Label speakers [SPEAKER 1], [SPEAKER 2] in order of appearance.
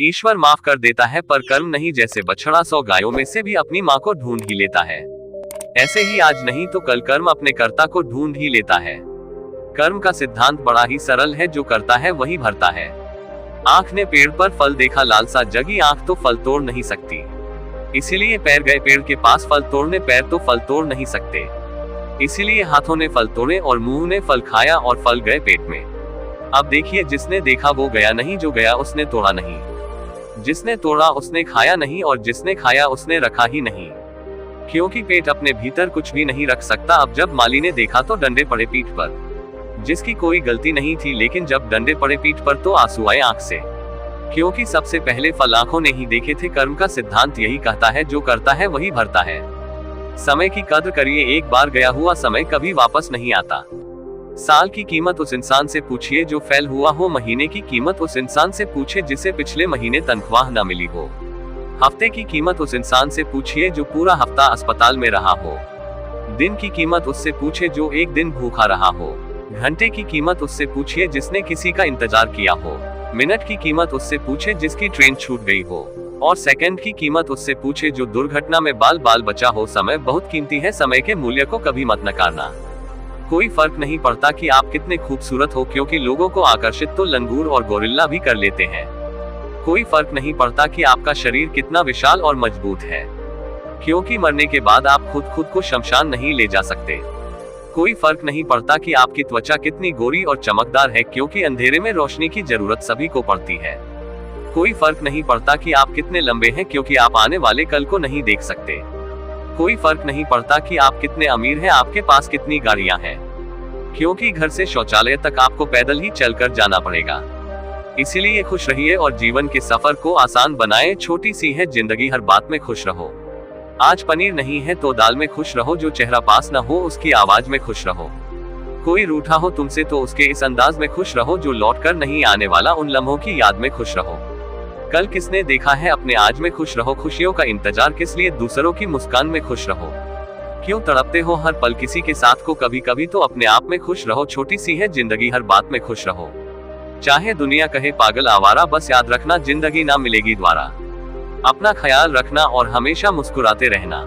[SPEAKER 1] ईश्वर माफ कर देता है पर कर्म नहीं, जैसे बछड़ा 100 गायों में से भी अपनी माँ को ढूंढ ही लेता है, ऐसे ही आज नहीं तो कल कर्म अपने कर्ता को ढूंढ ही लेता है। कर्म का सिद्धांत बड़ा ही सरल है, जो करता है वही भरता है। आंख ने पेड़ पर फल देखा, लालसा जगी आंख तो फल तोड़ नहीं सकती, इसीलिए पैर गए पेड़ के पास फल तोड़ने, पैर तो फल तोड़ नहीं सकते, इसीलिए हाथों ने फल तोड़े और मुंह ने फल खाया और फल गए पेट में। अब देखिए, जिसने देखा वो गया नहीं, जो गया उसने तोड़ा नहीं, जिसने तोड़ा उसने खाया नहीं और जिसने खाया उसने रखा ही नहीं, क्योंकि पेट अपने भीतर कुछ भी नहीं रख सकता। अब जब माली ने देखा तो डंडे पड़े पीठ पर, जिसकी कोई गलती नहीं थी, लेकिन जब डंडे पड़े पीठ पर तो आंसू आए आंख से, क्योंकि सबसे पहले फल आंखों ने ही देखे थे। कर्म का सिद्धांत यही कहता है, जो करता है वही भरता है। समय की कद्र करिए, एक बार गया हुआ समय कभी वापस नहीं आता। साल की कीमत उस इंसान से पूछिए जो फेल हुआ हो, महीने की कीमत उस इंसान से पूछे जिसे पिछले महीने तनख्वाह न मिली हो, हफ्ते की कीमत उस इंसान से पूछिए जो पूरा हफ्ता अस्पताल में रहा हो, दिन की कीमत उससे पूछे जो एक दिन भूखा रहा हो, घंटे की कीमत उससे पूछिए जिसने किसी का इंतजार किया हो, मिनट की कीमत उससे पूछे जिसकी ट्रेन छूट गई हो, और सेकंड की कीमत उससे पूछे जो दुर्घटना में बाल बाल बचा हो। समय बहुत कीमती है, समय के मूल्य को कभी मत नकारना। कोई फर्क नहीं पड़ता कि आप कितने खूबसूरत हो, क्योंकि लोगों को आकर्षित तो लंगूर और गोरिल्ला भी कर लेते हैं। कोई फर्क नहीं पड़ता कि आपका शरीर कितना विशाल और मजबूत है, क्योंकि मरने के बाद आप खुद को शमशान नहीं ले जा सकते। कोई फर्क नहीं पड़ता कि आपकी त्वचा कितनी गोरी और चमकदार है, क्योंकि अंधेरे में रोशनी की जरूरत सभी को पड़ती है। कोई फर्क नहीं पड़ता कि आप कितने लंबे हैं, क्योंकि आप आने वाले कल को नहीं देख सकते। कोई फर्क नहीं पड़ता कि आप कितने अमीर हैं, आपके पास कितनी गाड़ियां हैं, क्योंकि घर से शौचालय तक आपको पैदल ही चलकर जाना पड़ेगा। इसीलिए खुश रहिए और जीवन के सफर को आसान बनाएं। छोटी सी है जिंदगी, हर बात में खुश रहो। आज पनीर नहीं है तो दाल में खुश रहो, जो चेहरा पास न हो उसकी आवाज में खुश रहो। कोई रूठा हो तुमसे तो उसके इस अंदाज में खुश रहो, जो लौट कर नहीं आने वाला उन लम्हों की याद में खुश रहो। कल किसने देखा है, अपने आज में खुश रहो। खुशियों का इंतजार किस लिए, दूसरों की मुस्कान में खुश रहो। क्यों तड़पते हो हर पल किसी के साथ को, कभी कभी तो अपने आप में खुश रहो। छोटी सी है जिंदगी, हर बात में खुश रहो। चाहे दुनिया कहे पागल आवारा, बस याद रखना जिंदगी ना मिलेगी दोबारा। अपना ख्याल रखना और हमेशा मुस्कुराते रहना।